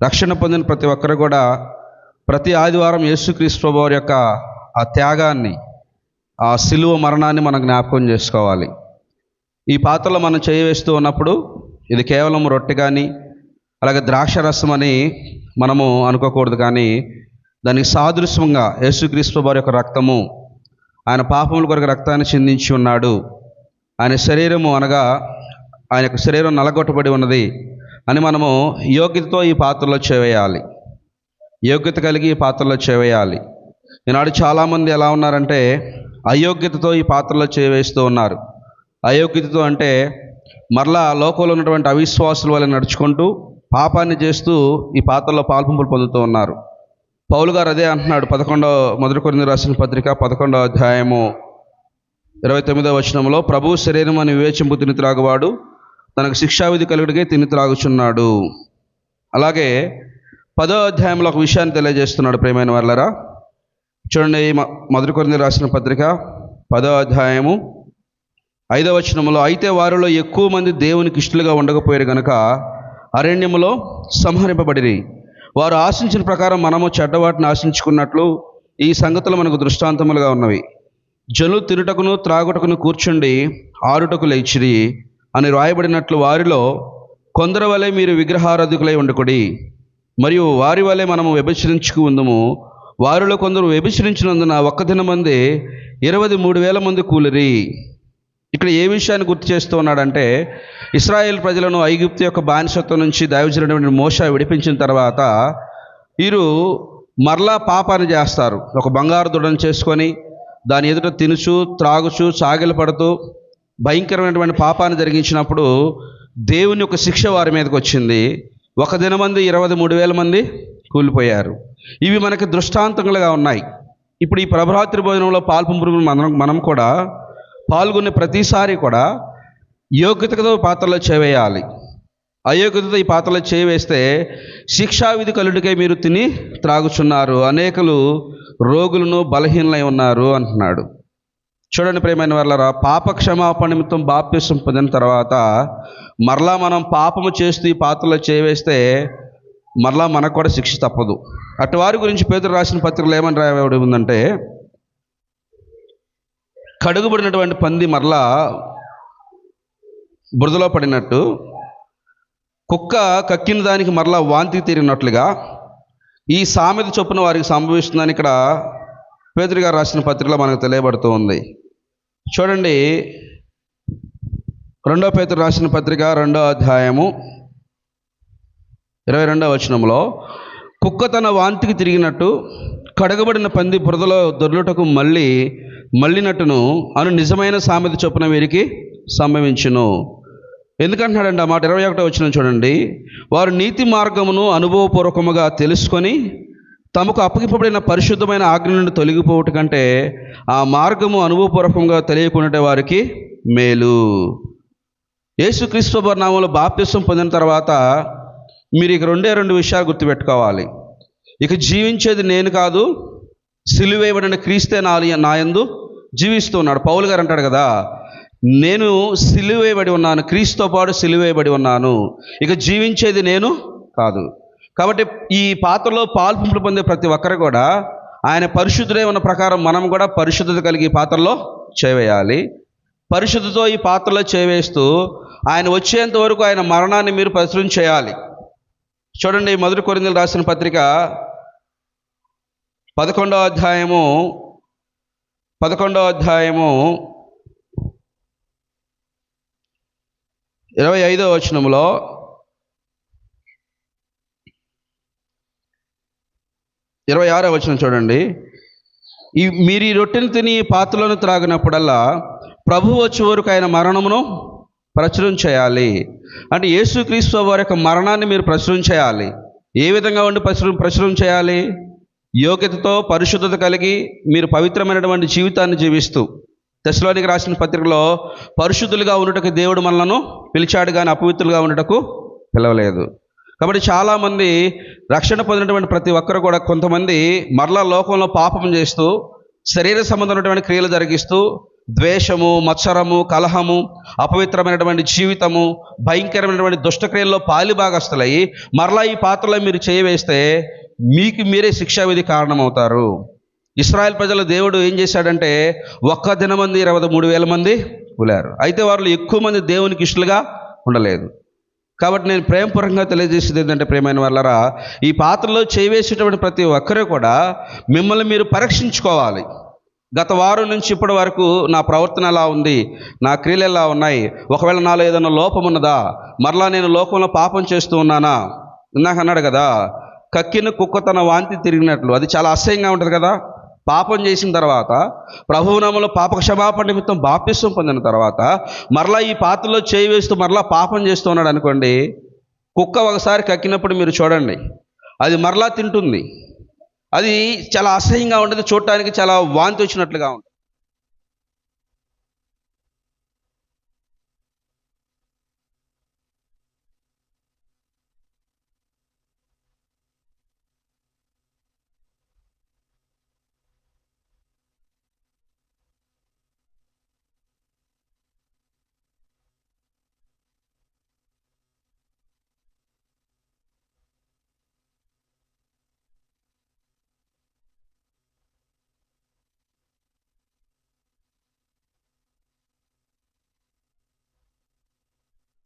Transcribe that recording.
రక్షణ పొందిన ప్రతి ఒక్కరు కూడా ప్రతి ఆదివారం యేసుక్రీస్తు ప్రభువు వారి యొక్క ఆ త్యాగాన్ని, ఆ సిలువ మరణాన్ని మనం జ్ఞాపకం చేసుకోవాలి. ఈ పాత్రలో మనం చేయవేస్తూ ఉన్నప్పుడు ఇది కేవలం రొట్టె కానీ అలాగే ద్రాక్ష రసం అని మనము అనుకోకూడదు. కానీ దానికి సాదృశ్యంగా యేసుక్రీస్తు ప్రభువు వారి యొక్క రక్తము, ఆయన పాపముల కొరకు రక్తాన్ని చిందించి ఉన్నాడు, ఆయన శరీరము అనగా ఆయన యొక్క శరీరం నలగొట్టబడి ఉన్నది అని మనము యోగ్యతతో ఈ పాత్రలో చేవేయాలి. యోగ్యత కలిగి ఈ పాత్రలో చేవేయాలి. ఈనాడు చాలామంది ఎలా ఉన్నారంటే అయోగ్యతతో ఈ పాత్రలో చేవేస్తూ ఉన్నారు. అయోగ్యతతో అంటే మరలా లోకంలో ఉన్నటువంటి అవిశ్వాసుల వల్ల నడుచుకుంటూ పాపాన్ని చేస్తూ ఈ పాత్రలో పాల్పంపులు పొందుతూ ఉన్నారు. పౌలు గారు అదే అంటున్నాడు. 1 కొరింథీయులకు రాసిన పత్రిక 11వ అధ్యాయము 29వ వచనంలో, ప్రభు శరీరం అని వివేచింపు తిని త్రాగువాడు తనకు శిక్షావిధి కలుగుడికే తిని త్రాగుచున్నాడు. అలాగే 10వ అధ్యాయంలో ఒక విషయాన్ని తెలియజేస్తున్నాడు. ప్రియమైన వారలారా, చూడండి, 1 కొరింథీయులకు రాసిన పత్రిక 10వ అధ్యాయము 5వ వచనంలో, అయితే వారిలో ఎక్కువ మంది దేవునికి ఇష్టలుగా ఉండకపోయారు గనుక అరణ్యములో సంహరింపబడిరి. వారు ఆశించిన ప్రకారం మనము చెడ్డవాటిని ఆశించుకున్నట్లు ఈ సంగతులు మనకు దృష్టాంతములుగా ఉన్నవి. జనులు తినుటకును త్రాగుటకును కూర్చుండి ఆడుటకు లేచిరి అని రాయబడినట్లు వారిలో కొందరు వలె మీరు విగ్రహారాధికులై ఉండకుడి, మరియు వారి వలె మనము వ్యభిచరించుకు ఉందుము. వారిలో కొందరు వ్యభిచరించినందున ఒక్క దినమందే 23,000 మంది కూలిరి. ఇక్కడ ఏ విషయాన్ని గుర్తు చేస్తూ ఉన్నాడంటే, ఇశ్రాయేల్ ప్రజలను ఐగుప్తు యొక్క బానిసత్వం నుంచి దైవజనుడైన మోషే విడిపించిన తర్వాత వీరు మరలా పాపాన్ని చేస్తారు. ఒక బంగారు దూడను చేసుకొని దాని ఎదుట తినుచు త్రాగుచు సాగిల పడుతూ భయంకరమైనటువంటి పాపాన్ని జరిగించినప్పుడు దేవుని యొక్క శిక్ష వారి మీదకి వచ్చింది. ఒక దినమంది 23,000 మంది కూలిపోయారు. ఇవి మనకి దృష్టాంతములుగా ఉన్నాయి. ఇప్పుడు ఈ ప్రభరాత్రి భోజనంలో పాల్పంపులు మనం కూడా పాల్గొనే ప్రతిసారి కూడా యోగ్యతతో పాత్రలో చేవేయాలి. అయోగ్యతతో ఈ పాత్రలో చేవేస్తే శిక్షావిధి కలుడికై మీరు తిని త్రాగుచున్నారు, అనేకులు రోగులను బలహీనలై ఉన్నారు అంటున్నాడు. చూడండి ప్రియమైన వారలారా, పాప క్షమాపణ నిమిత్తం బాప్తిసం పొందిన తర్వాత మరలా మనం పాపము చేస్తూ ఈ పాత్రలో చేవేస్తే మరలా మనకు కూడా శిక్ష తప్పదు. అటు వారి గురించి పేతురు రాసిన పత్రికలు ఏమని రాయబడి ఉందంటే, కడుగుబడినటువంటి పంది మరలా బురదలో పడినట్టు, కుక్క కక్కిన దానికి మరలా వాంతి తీరినట్లుగా ఈ సామెత చొప్పున వారికి సంభవిస్తుందని ఇక్కడ పేతురు గారు రాసిన పత్రికలో మనకు తెలియబడుతూ ఉంది. చూడండి, 2 పేతురు రాసిన పత్రిక 2వ అధ్యాయము 22వ వచనంలో, కుక్క తన వాంతికి తిరిగినట్టు కడగబడిన పంది బురదలో దొర్లుటకు మళ్ళినట్టును అను నిజమైన సామెత చొప్పున వీరికి సంభవించును. ఎందుకంటున్నాడండి ఆ మాట? 21వ వచనం చూడండి, వారు నీతి మార్గమును అనుభవపూర్వకముగా తెలుసుకొని తమకు అప్పగింపబడిన పరిశుద్ధమైన ఆజ్ఞ నుండి తొలగిపోవటం కంటే ఆ మార్గము అనుభవపూర్వకంగా తెలియకుండా వారికి మేలు. యేసుక్రీస్తు నామములో బాప్తిసం పొందిన తర్వాత మీరు ఇక 2 విషయాలు గుర్తుపెట్టుకోవాలి. ఇక జీవించేది నేను కాదు, సిలువేయబడిన క్రీస్తే నాయందు జీవిస్తున్నాడు. పౌలు గారు అంటాడు కదా, నేను సిలువేయబడి ఉన్నాను, క్రీస్తుతో పాటు సిలువేయబడి ఉన్నాను, ఇక జీవించేది నేను కాదు. కాబట్టి ఈ పాత్రలో పాల్పంపులు పొందే ప్రతి ఒక్కరు కూడా ఆయన పరిశుద్ధుడే ఉన్న ప్రకారం మనం కూడా పరిశుద్ధత కలిగి ఈ పాత్రలో చేవేయాలి. పరిశుద్ధతో ఈ పాత్రలో చేవేస్తూ ఆయన వచ్చేంత వరకు ఆయన మరణాన్ని మీరు పరిశీలన చేయాలి. చూడండి, 1 కొరింథీయులకు రాసిన పత్రిక 11వ అధ్యాయము 25వ వచనంలో, 26వ వచనం చూడండి, మీరు ఈ రొట్టెను తిని పాత్రలను త్రాగినప్పుడల్లా ప్రభు వచ్చే వరకు ఆయన మరణమును ప్రచురం చేయాలి. అంటే యేసుక్రీస్తు వారి యొక్క మరణాన్ని మీరు ప్రచురం చేయాలి. ఏ విధంగా ఉండి ప్రచురం చేయాలి? యోగ్యతతో పరిశుద్ధత కలిగి మీరు పవిత్రమైనటువంటి జీవితాన్ని జీవిస్తూ. తెస్సలోనికీయులకు రాసిన పత్రికలో పరిశుద్ధులుగా ఉండుటకు దేవుడు మనలను పిలిచాడు కానీ అపవిత్రులుగా ఉండుటకు పిలవలేదు. కాబట్టి చాలామంది రక్షణ పొందినటువంటి ప్రతి ఒక్కరు కూడా కొంతమంది మరలా లోకంలో పాపం చేస్తూ శరీర సంబంధమైనటువంటి క్రియలు జరిగిస్తూ ద్వేషము, మత్సరము, కలహము, అపవిత్రమైనటువంటి జీవితము, భయంకరమైనటువంటి దుష్టక్రియల్లో పాలిభాగస్తులై మరలా ఈ పాత్రలో మీరు చేయవేస్తే మీకు మీరే శిక్షావిధి కారణమవుతారు. ఇశ్రాయేల్ ప్రజల దేవుడు ఏం చేశాడంటే ఒక్క దినమంది 23,000 మంది కూలారు. అయితే వాళ్ళు ఎక్కువ మంది దేవునికి ఇష్టలుగా ఉండలేదు. కాబట్టి నేను ప్రేమపూర్వకంగా తెలియజేసేది ఏంటంటే, ప్రియమైన వాళ్ళరా, ఈ పాత్రలో చేయవేసేటువంటి ప్రతి ఒక్కరూ కూడా మిమ్మల్ని మీరు పరీక్షించుకోవాలి. గత వారం నుంచి ఇప్పటి వరకు నా ప్రవర్తన ఎలా ఉంది, నా క్రియలు ఎలా ఉన్నాయి, ఒకవేళ నాలో ఏదైనా లోపం ఉన్నదా, మరలా నేను లోకంలో పాపం చేస్తూ ఉన్నానా. ఇందాక అన్నాడు కదా, కక్కిన కుక్క తన వాంతి తిరిగినట్లు. అది చాలా అసహ్యంగా ఉంటుంది కదా. పాపం చేసిన తర్వాత ప్రభువునామములో పాప క్షమాపణ నిమిత్తం బాప్తిస్వం పొందిన తర్వాత మరలా ఈ పాత్రలో చేయి వేస్తూ మరలా పాపం చేస్తూ ఉన్నాడు అనుకోండి, కుక్క ఒకసారి కక్కినప్పుడు మీరు చూడండి, అది మరలా తింటుంది. అది చాలా అసహ్యంగా ఉంటుంది, చూడటానికి చాలా వాంతి వచ్చినట్లుగా ఉంటుంది.